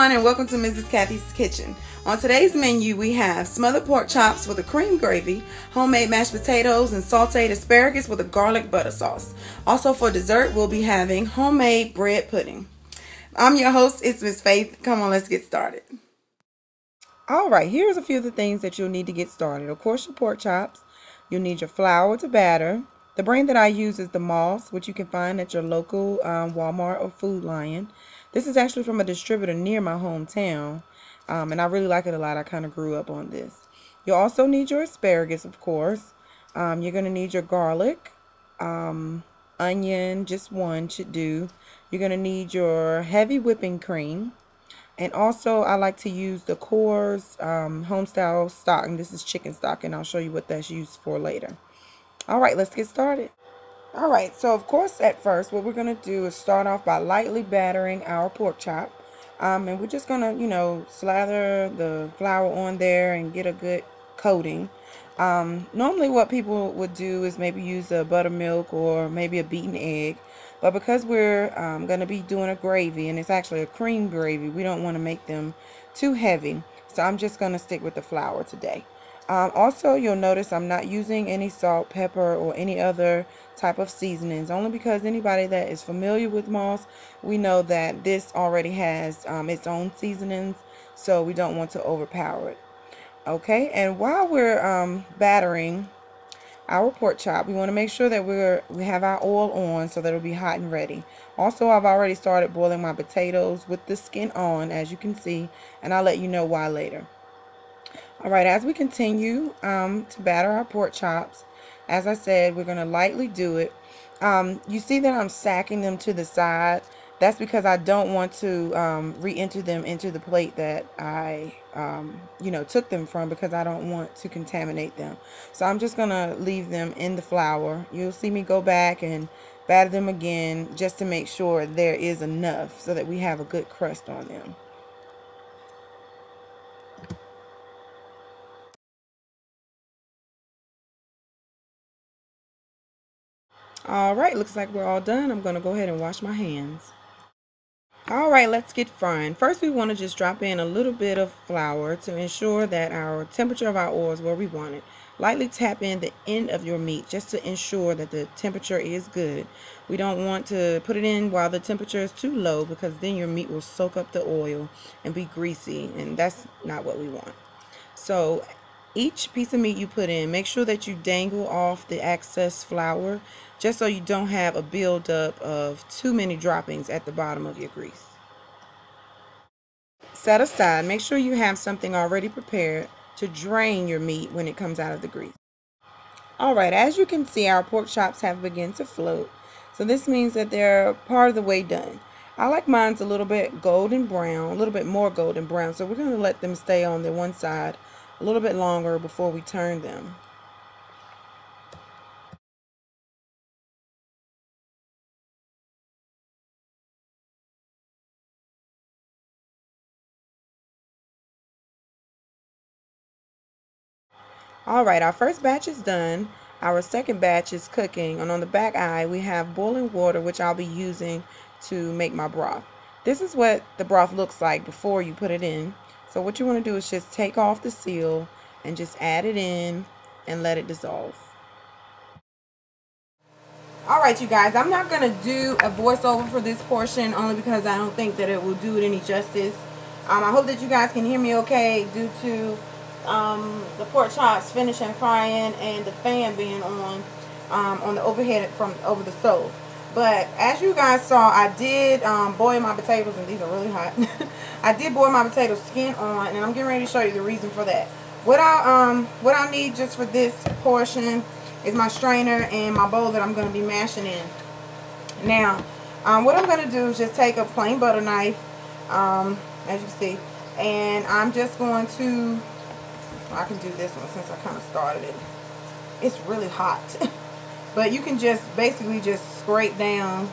everyone, and welcome to Mrs. Cathy's Kitchen. On today's menu we have smothered pork chops with a cream gravy, homemade mashed potatoes, and sauteed asparagus with a garlic butter sauce. Also for dessert we'll be having homemade bread pudding. I'm your host, ItsMsFaith. Come on, let's get started. Alright, here's a few of the things that you'll need to get started. Of course, your pork chops. You'll need your flour to batter. The brand that I use is the Moss, which you can find at your local Walmart or Food Lion. This is actually from a distributor near my hometown, and I really like it a lot. I kind of grew up on this. You'll also need your asparagus, of course. You're going to need your garlic, onion, just one should do. You're going to need your heavy whipping cream. And also, I like to use the Coors homestyle stock, and this is chicken stock, and I'll show you what that's used for later. Alright, let's get started. Alright, so of course at first what we're going to do is start off by lightly battering our pork chop. And we're just going to, slather the flour on there and get a good coating. Normally what people would do is maybe use a buttermilk or maybe a beaten egg. But because we're going to be doing a gravy, and it's actually a cream gravy, we don't want to make them too heavy. So I'm just going to stick with the flour today. Also, you'll notice I'm not using any salt, pepper, or any other type of seasonings, only because anybody that is familiar with Moss, we know that this already has its own seasonings, so we don't want to overpower it. Okay, and while we're battering our pork chop, we want to make sure that we have our oil on so that it'll be hot and ready. Also, I've already started boiling my potatoes with the skin on, as you can see, and I'll let you know why later. Alright, as we continue to batter our pork chops, as I said, we're going to lightly do it. You see that I'm sacking them to the side. That's because I don't want to re-enter them into the plate that I, took them from, because I don't want to contaminate them. So I'm just going to leave them in the flour. You'll see me go back and batter them again just to make sure there is enough so that we have a good crust on them. Alright, looks like we're all done. I'm going to go ahead and wash my hands. Alright, let's get frying. First, we want to just drop in a little bit of flour to ensure that our temperature of our oil is where we want it. Lightly tap in the end of your meat just to ensure that the temperature is good. We don't want to put it in while the temperature is too low, because then your meat will soak up the oil and be greasy, and that's not what we want. So each piece of meat you put in, make sure that you dangle off the excess flour, just so you don't have a buildup of too many droppings at the bottom of your grease. Set aside. Make sure you have something already prepared to drain your meat when it comes out of the grease. Alright, as you can see, our pork chops have begun to float. So this means that they're part of the way done. I like mine's a little bit golden brown, a little bit more golden brown. So we're going to let them stay on the one side a little bit longer before we turn them. Alright, our first batch is done. Our second batch is cooking, and on the back eye we have boiling water, which I'll be using to make my broth. This is what the broth looks like before you put it in. So what you want to do is just take off the seal and just add it in and let it dissolve. Alright, you guys, I'm not going to do a voiceover for this portion, only because I don't think that it will do it any justice. I hope that you guys can hear me okay due to the pork chops finishing frying and the fan being on the overhead from over the stove. But as you guys saw, I did boil my potatoes, and these are really hot. I did boil my potato skin on, and I'm getting ready to show you the reason for that. What I need just for this portion is my strainer and my bowl that I'm going to be mashing in. Now, what I'm going to do is just take a plain butter knife, as you see, and I'm just going to, I can do this one since I kind of started it. It's really hot. But you can just basically just scrape down,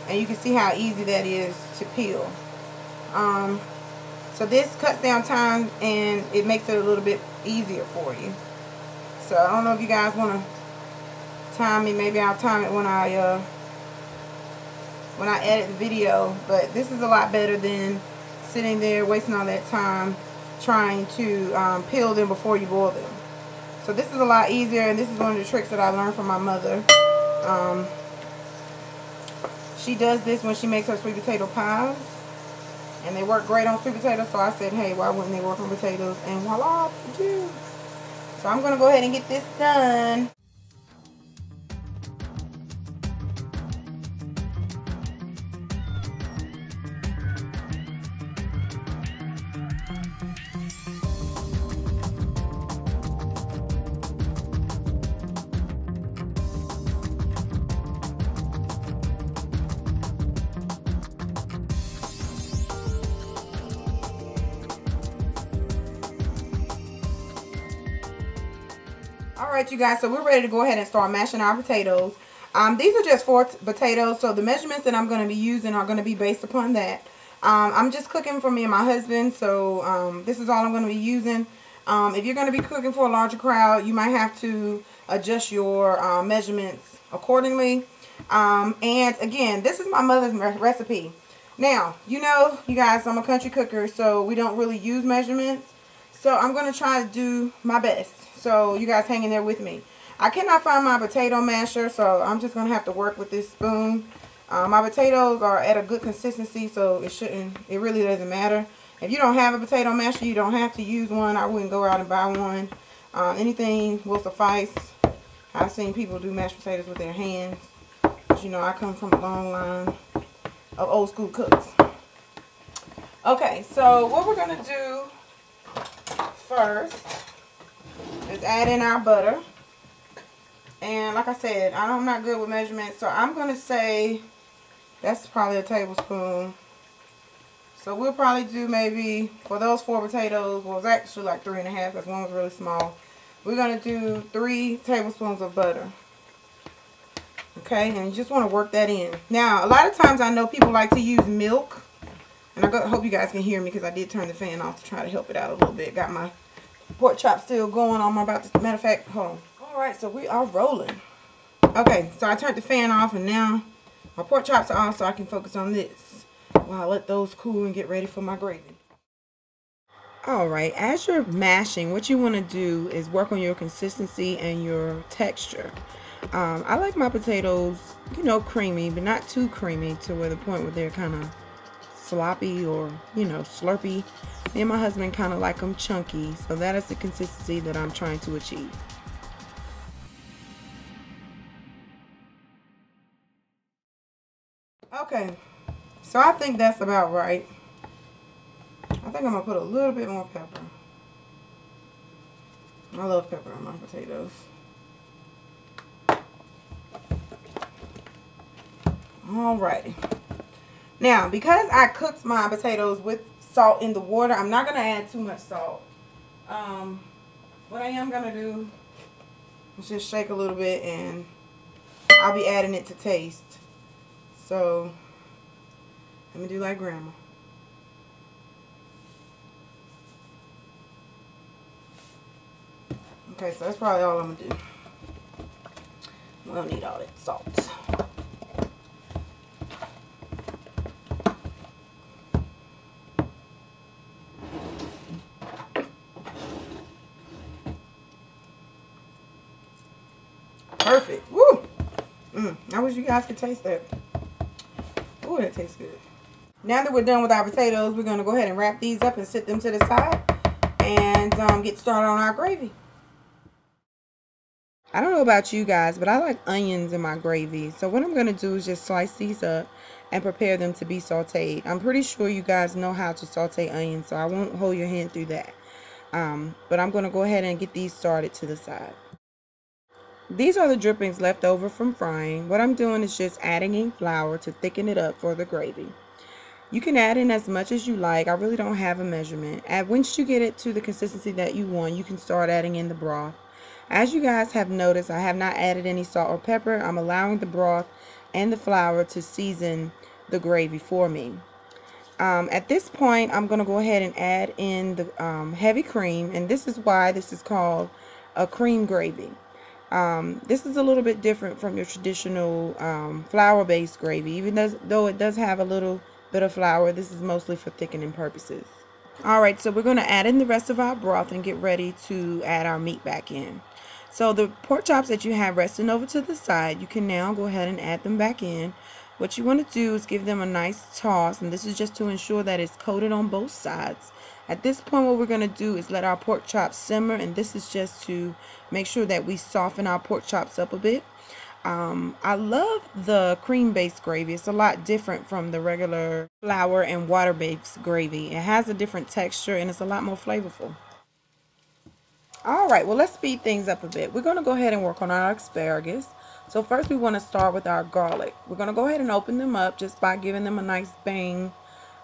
and you can see how easy that is to peel. So this cuts down time, and it makes it a little bit easier for you. So I don't know if you guys want to time me. Maybe I'll time it when I edit the video. But this is a lot better than sitting there wasting all that time trying to peel them before you boil them. So this is a lot easier, and this is one of the tricks that I learned from my mother. She does this when she makes her sweet potato pies, and they work great on sweet potatoes. So I said, hey, why wouldn't they work on potatoes? And voila, they do. So I'm gonna go ahead and get this done. Alright, you guys, so we're ready to go ahead and start mashing our potatoes. These are just 4 potatoes, so the measurements that I'm going to be using are going to be based upon that. I'm just cooking for me and my husband, so this is all I'm going to be using. If you're going to be cooking for a larger crowd, you might have to adjust your measurements accordingly. And again, this is my mother's recipe. Now, you know, you guys, I'm a country cooker, so we don't really use measurements. So I'm going to try to do my best. So you guys hang in there with me. I cannot find my potato masher, so I'm just going to have to work with this spoon. My potatoes are at a good consistency, so it really doesn't matter. If you don't have a potato masher, you don't have to use one. I wouldn't go out and buy one. Anything will suffice. I've seen people do mashed potatoes with their hands. But you know, I come from a long line of old school cooks. Okay, so what we're going to do first is add in our butter. And like I said, I'm not good with measurements, so I'm going to say that's probably a tablespoon. So we'll probably do maybe, for those 4 potatoes, well, it's actually like 3.5 because one was really small. We're going to do 3 tablespoons of butter. Okay, and you just want to work that in. Now, a lot of times I know people like to use milk. And I hope you guys can hear me because I did turn the fan off to try to help it out a little bit. Got my pork chop still going on. Matter of fact, hold on. Alright, so we are rolling. Okay, so I turned the fan off, and now my pork chops are off, so I can focus on this while I let those cool and get ready for my gravy. Alright, as you're mashing, what you want to do is work on your consistency and your texture. I like my potatoes, you know, creamy, but not too creamy to where the point where they're kind of sloppy or, you know, slurpy. Me and my husband kind of like them chunky, so that is the consistency that I'm trying to achieve. Okay, so I think that's about right. I think I'm gonna put a little bit more pepper. I love pepper on my potatoes. Alrighty. Now, because I cooked my potatoes with salt in the water, I'm not going to add too much salt. What I am going to do is just shake a little bit, and I'll be adding it to taste. So, let me do like grandma. Okay, so that's probably all I'm going to do. We don't need all that salt. Perfect. Woo! I wish you guys could taste that. Ooh, that tastes good. Now that we're done with our potatoes, we're going to go ahead and wrap these up and sit them to the side and get started on our gravy. I don't know about you guys, but I like onions in my gravy. So what I'm going to do is just slice these up and prepare them to be sauteed. I'm pretty sure you guys know how to saute onions, so I won't hold your hand through that. But I'm going to go ahead and get these started to the side. These are the drippings left over from frying. What I'm doing is just adding in flour to thicken it up for the gravy. You can add in as much as you like. I really don't have a measurement. Once you get it to the consistency that you want, you can start adding in the broth. As you guys have noticed, I have not added any salt or pepper. I'm allowing the broth and the flour to season the gravy for me. At this point, I'm going to go ahead and add in the heavy cream, and this is why this is called a cream gravy. This is a little bit different from your traditional flour-based gravy, even though it does have a little bit of flour. This is mostly for thickening purposes. Alright, so we're going to add in the rest of our broth and get ready to add our meat back in. So the pork chops that you have resting over to the side, you can now go ahead and add them back in. What you want to do is give them a nice toss, and this is just to ensure that it's coated on both sides. At this point, what we're going to do is let our pork chops simmer, and this is just to make sure that we soften our pork chops up a bit. I love the cream-based gravy. It's a lot different from the regular flour and water-based gravy. It has a different texture, and it's a lot more flavorful. Alright, well, let's speed things up a bit. We're going to go ahead and work on our asparagus. So first we want to start with our garlic. We're going to go ahead and open them up just by giving them a nice bang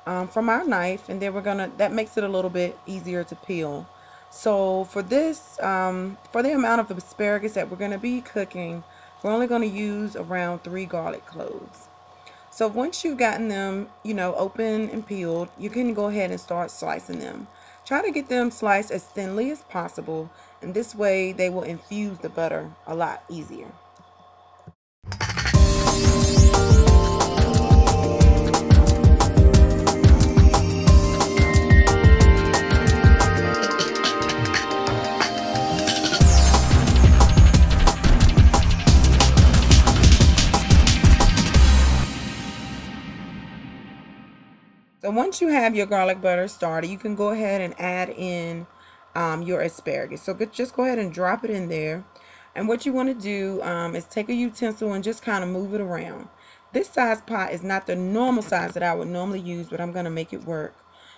from our knife, and then that makes it a little bit easier to peel. So for this, for the amount of asparagus that we're going to be cooking, we're only going to use around 3 garlic cloves. So once you've gotten them, open and peeled, you can go ahead and start slicing them. Try to get them sliced as thinly as possible, and this way they will infuse the butter a lot easier. So once you have your garlic butter started, you can go ahead and add in your asparagus. So just go ahead and drop it in there. And what you want to do is take a utensil and just kind of move it around. This size pot is not the normal size that I would normally use, but I'm going to make it work.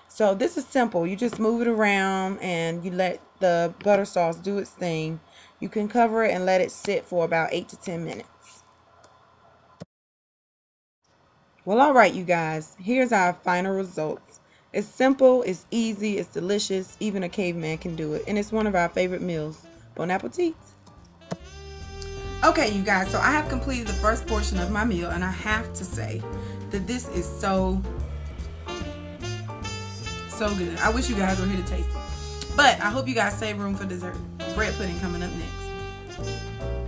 So this is simple. You just move it around and you let the butter sauce do its thing. You can cover it and let it sit for about 8 to 10 minutes. Well, alright, you guys, here's our final results. It's simple, it's easy, it's delicious, even a caveman can do it, and it's one of our favorite meals. Bon appetit! Okay, you guys, so I have completed the first portion of my meal, and I have to say that this is so good. I wish you guys were here to taste it. But I hope you guys save room for dessert. Bread pudding coming up next.